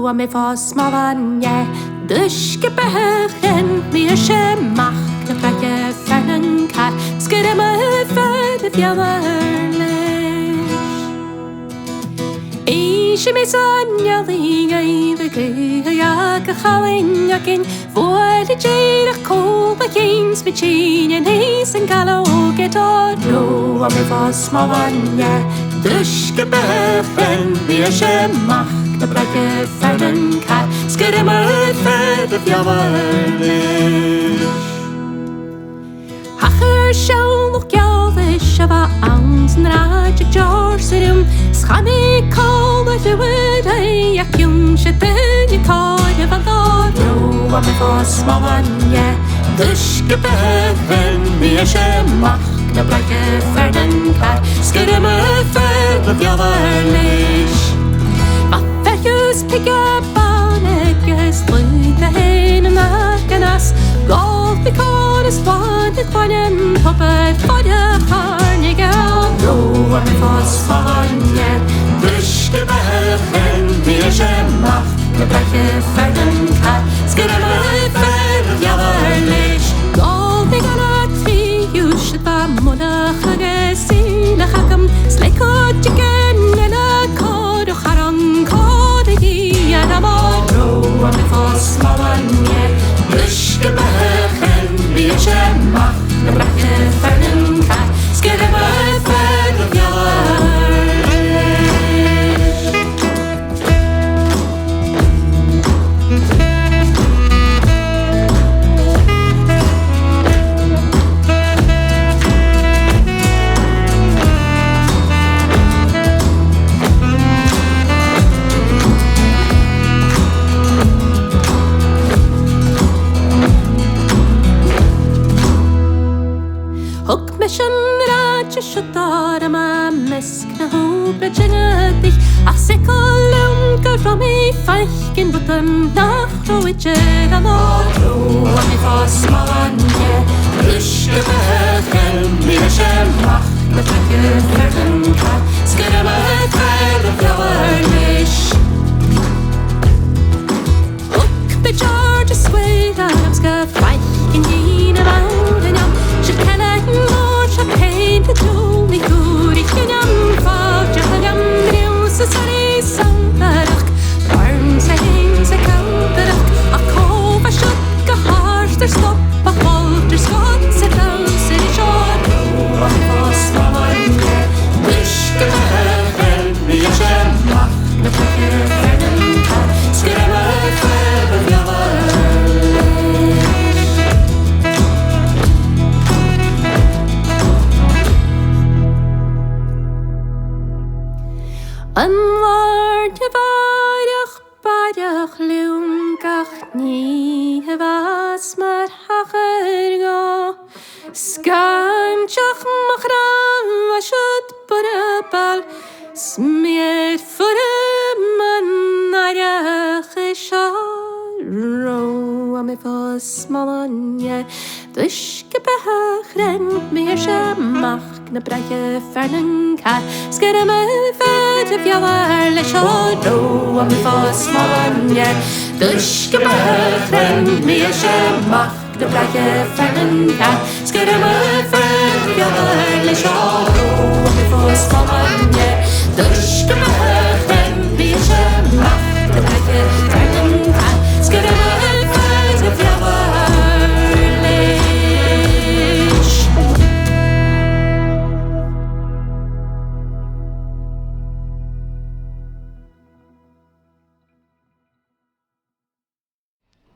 ro am fá smáine Duske bechen mi semach na brake fernan car Skere me fer fiamarleis Eisi me sanjali gaive gaiag a chalin akin Voor de jeirach kolba kings mit chin en heis en galo getod Ro am fá smáine Duske bechen mi semach na brake fernan car Skere me fer fiamarleis Hacher sjálf gjálvis ava ans en rajak jorserum Schami kolba duid ei ak jungsjeten je kode van doro Am fá smáine Duske bechen mi semach na brake fernan car Skere me fer fiamarleis Just pick up on it, just leave the hen and us Golf because wanted for them, puppet for the horny girl Go on for Spanje, Duske bechen, mir semach The breche ferden car, skere me fer javarlish Golf gonna tree, you should ba monach agesi Na hakam, sleko chicken and a cod of haran Ro am fá smáine Duske bechen mi semach na brake fernan car Skere me fer fiamarleis Shudar am a mesk na hobre genetic Ach sekolum go from me feichen but an nacht o itcher an ro am fá smáine Duske bechen mi semach na brake ferdan car Skere me fer fiamarleis Hook be George sweet am ska feichen dine mountain am She cannot more champagne to do me good Ich can am fag jam news sari santarach Barn saying se kantarach A kova shut ga harsh der stop a holter skot se down se short Am fá smáine Duske bechen mi semach na brake ferdan car Skere me fer fiamarleis An war te barach lium gach ní hefas mar hacher go Skanchach machram a shut barabal Smeert for a man arach Ro am fá smáine Duske bechen mi semach na brake fernan car Skere me fer fiamarleis Ro am fá smáine Duske bechen mi semach na brake fernan car Skere me fer fiamarleis Ro am fá smáine Duske